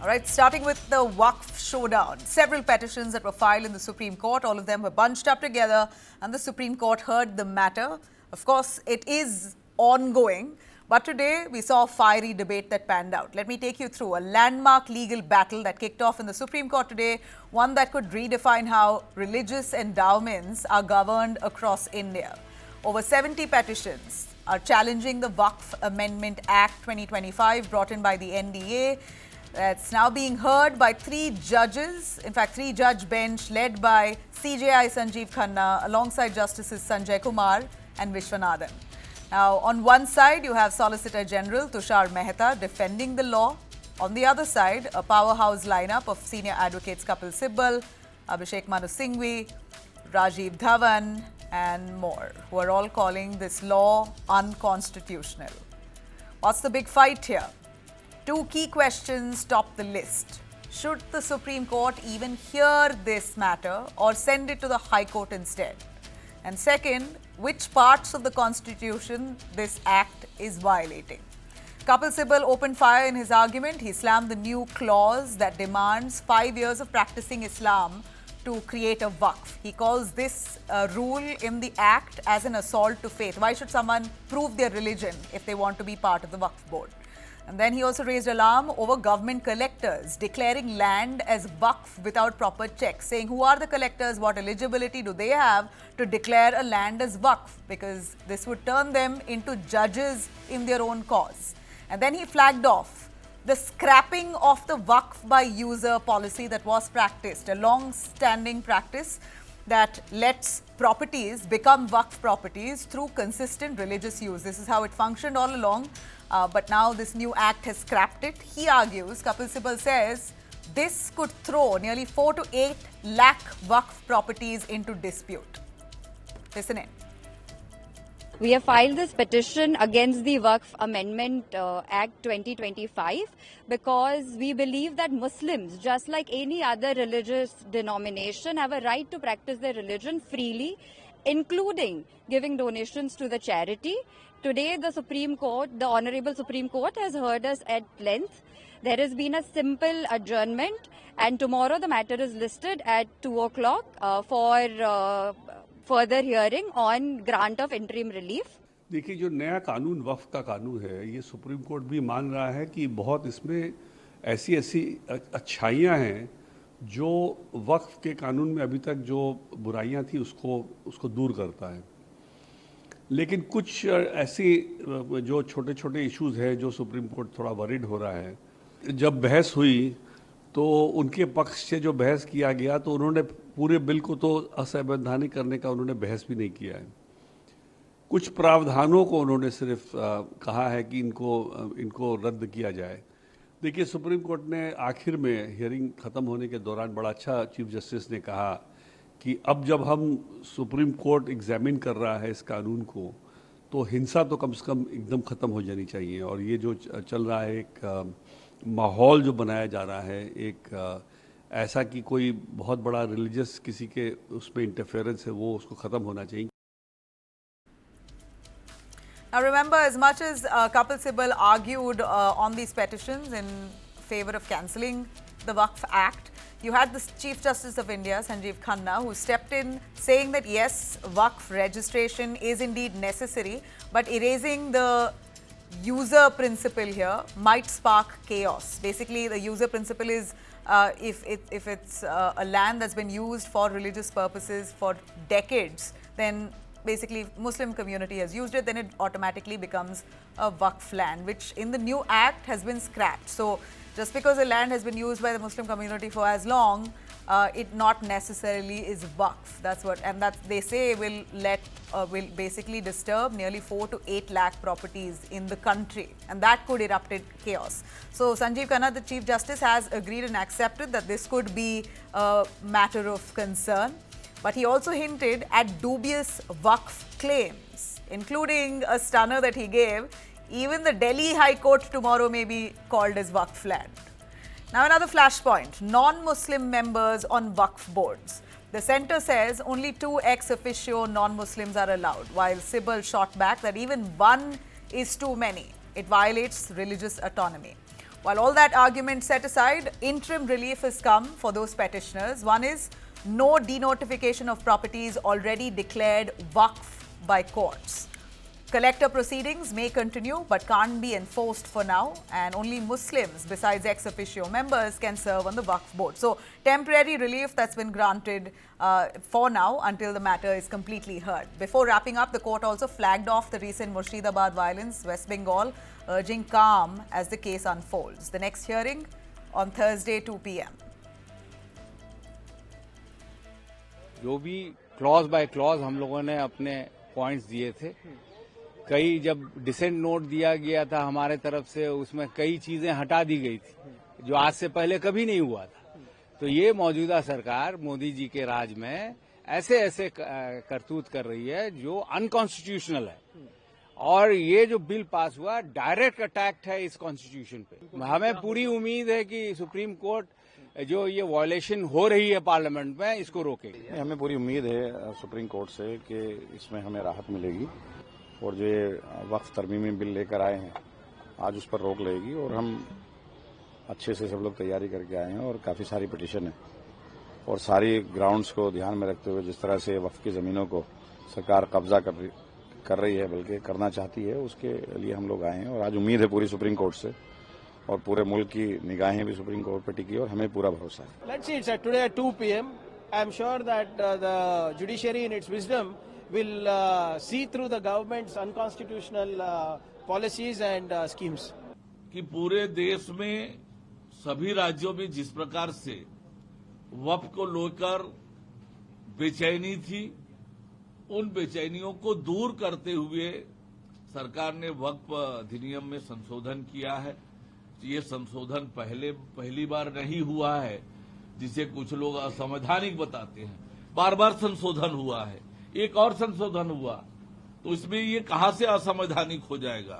All right, starting with the Waqf showdown. Several petitions that were filed in the Supreme Court, all of them were bunched up together, and the Supreme Court heard the matter. Of course, it is ongoing, but today we saw a fiery debate that panned out. Let me take you through a landmark legal battle that kicked off in the Supreme Court today, one that could redefine how religious endowments are governed across India. Over 70 petitions are challenging the Waqf Amendment Act 2025 brought in by the NDA. That's now being heard by three judges, in fact, three-judge bench led by CJI Sanjeev Khanna alongside Justices Sanjay Kumar and Vishwanathan. Now, on one side, you have Solicitor General Tushar Mehta defending the law. On the other side, a powerhouse lineup of senior advocates Kapil Sibal, Abhishek Manu Singhvi, Rajiv Dhawan, and more, who are all calling this law unconstitutional. What's the big fight here? Two key questions top the list. Should the Supreme Court even hear this matter or send it to the High Court instead? And second, which parts of the Constitution this act is violating? Kapil Sibal opened fire in his argument. He slammed the new clause that demands 5 years of practicing Islam to create a Waqf. He calls this rule in the act as an assault to faith. Why should someone prove their religion if they want to be part of the Waqf board? And then he also raised alarm over government collectors declaring land as Waqf without proper checks, saying who are the collectors, what eligibility do they have to declare a land as Waqf, because this would turn them into judges in their own cause. And then he flagged off the scrapping of the Waqf by user policy that was practiced, a long-standing practice that lets properties become Waqf properties through consistent religious use. This is how it functioned all along. But now this new act has scrapped it. He argues, Kapil Sibal says, this could throw nearly 4 to 8 lakh Waqf properties into dispute. Listen in. We have filed this petition against the Waqf Amendment Act 2025 because we believe that Muslims, just like any other religious denomination, have a right to practice their religion freely, including giving donations to the charity. Today, the Supreme Court, the Honorable Supreme Court, has heard us at length. There has been a simple adjournment, and tomorrow the matter is listed at 2 o'clock for further hearing on grant of interim relief. देखिए, जो नया कानून वक्फ का कानून है, ये supreme court भी मान रहा है कि बहुत इसमें ऐसी अच्छाइयाँ हैं जो वक्फ के कानून में अभी तक जो बुराइयाँ थी उसको दूर करता है। लेकिन कुछ ऐसी जो छोटे छोटे इश्यूज हैं जो सुप्रीम कोर्ट थोड़ा वरीड हो रहा है। जब बहस हुई तो उनके पक्ष से जो बहस किया गया तो उन्होंने पूरे बिल को तो असंवैधानिक करने का उन्होंने बहस भी नहीं किया है। कुछ प्रावधानों को उन्होंने सिर्फ कहा है कि इनको रद्द किया जाए। देखिए, सुप्रीम कोर्ट ने आखिर में हियरिंग ख़त्म होने के दौरान बड़ा अच्छा चीफ जस्टिस ने कहा कि अब जब हम सुप्रीम कोर्ट एग्जामिन कर रहा है इस कानून को, तो हिंसा तो कम से कम एकदम ख़त्म हो जानी चाहिए। और ये जो चल रहा है, एक माहौल जो बनाया जा रहा है, एक ऐसा कि कोई बहुत बड़ा रिलीजियस किसी के उसमें इंटरफेरेंस है, वो उसको ख़त्म होना चाहिए। Now remember, as much as Kapil Sibal argued on these petitions in favor of cancelling the Waqf Act, you had the Chief Justice of India, Sanjeev Khanna, who stepped in saying that yes, Waqf registration is indeed necessary, but erasing the user principle here might spark chaos. Basically, the user principle is if it's a land that's been used for religious purposes for decades, then basically Muslim community has used it, then it automatically becomes a Waqf land, which in the new act has been scrapped. So just because a land has been used by the Muslim community for as long, it not necessarily is Waqf. That's what, and that they say will basically disturb nearly 4 to 8 lakh properties in the country, and that could erupt in chaos. So Sanjeev Khanna, the Chief Justice, has agreed and accepted that this could be a matter of concern. But he also hinted at dubious Waqf claims, including a stunner that he gave. Even the Delhi High Court tomorrow may be called as Waqf land. Now another flashpoint, non-Muslim members on Waqf boards. The centre says only 2 ex officio non-Muslims are allowed, while Sibal shot back that even one is too many. It violates religious autonomy. While all that argument set aside, interim relief has come for those petitioners. One is no denotification of properties already declared Waqf by courts. Collector proceedings may continue but can't be enforced for now, and only Muslims besides ex-officio members can serve on the Waqf board. So temporary relief that's been granted for now until the matter is completely heard. Before wrapping up, the court also flagged off the recent Murshidabad violence, West Bengal, urging calm as the case unfolds. The next hearing on Thursday 2 p.m. जो भी clause by clause हम लोगों ने अपने points दिए थे, कई जब डिसेंट नोट दिया गया था हमारे तरफ से, उसमें कई चीजें हटा दी गई थी जो आज से पहले कभी नहीं हुआ था। तो ये मौजूदा सरकार मोदी जी के राज में ऐसे ऐसे करतूत कर रही है जो अनकॉन्स्टिट्यूशनल है, और ये जो बिल पास हुआ डायरेक्ट अटैक है इस कॉन्स्टिट्यूशन पे। हमें पूरी उम्मीद है कि सुप्रीम कोर्ट जो ये वायलेशन हो रही है पार्लियामेंट में, इसको रोकेगी। हमें पूरी उम्मीद है सुप्रीम कोर्ट से कि इसमें हमें राहत मिलेगी, और जो ये वक्फ तरमीमी बिल लेकर आए हैं आज उस पर रोक लगेगी, और हम अच्छे से सब लोग तैयारी करके आए हैं और काफ़ी सारी पिटीशन है, और सारी ग्राउंड्स को ध्यान में रखते हुए जिस तरह से वक्फ की ज़मीनों को सरकार कब्जा कर रही है, बल्कि करना चाहती है, उसके लिए हम लोग आए हैं। और आज उम्मीद है पूरी सुप्रीम कोर्ट से, और पूरे मुल्क की निगाहें भी सुप्रीम कोर्ट पर टिकी, और हमें पूरा भरोसा है। Let's see, it's today at 2 p.m. I'm sure that the judiciary in its wisdom will see through the government's unconstitutional policies and schemes. कि पूरे देश में सभी राज्यों में जिस प्रकार से वक्फ को लेकर बेचैनी थी, उन बेचैनियों को दूर करते हुए सरकार ने वक्फ अधिनियम में संशोधन किया है। ये संशोधन पहली बार नहीं हुआ है, जिसे कुछ लोग असंवैधानिक बताते हैं। बार बार संशोधन हुआ है, एक और संशोधन हुआ, तो इसमें ये कहां से असंवैधानिक हो जाएगा।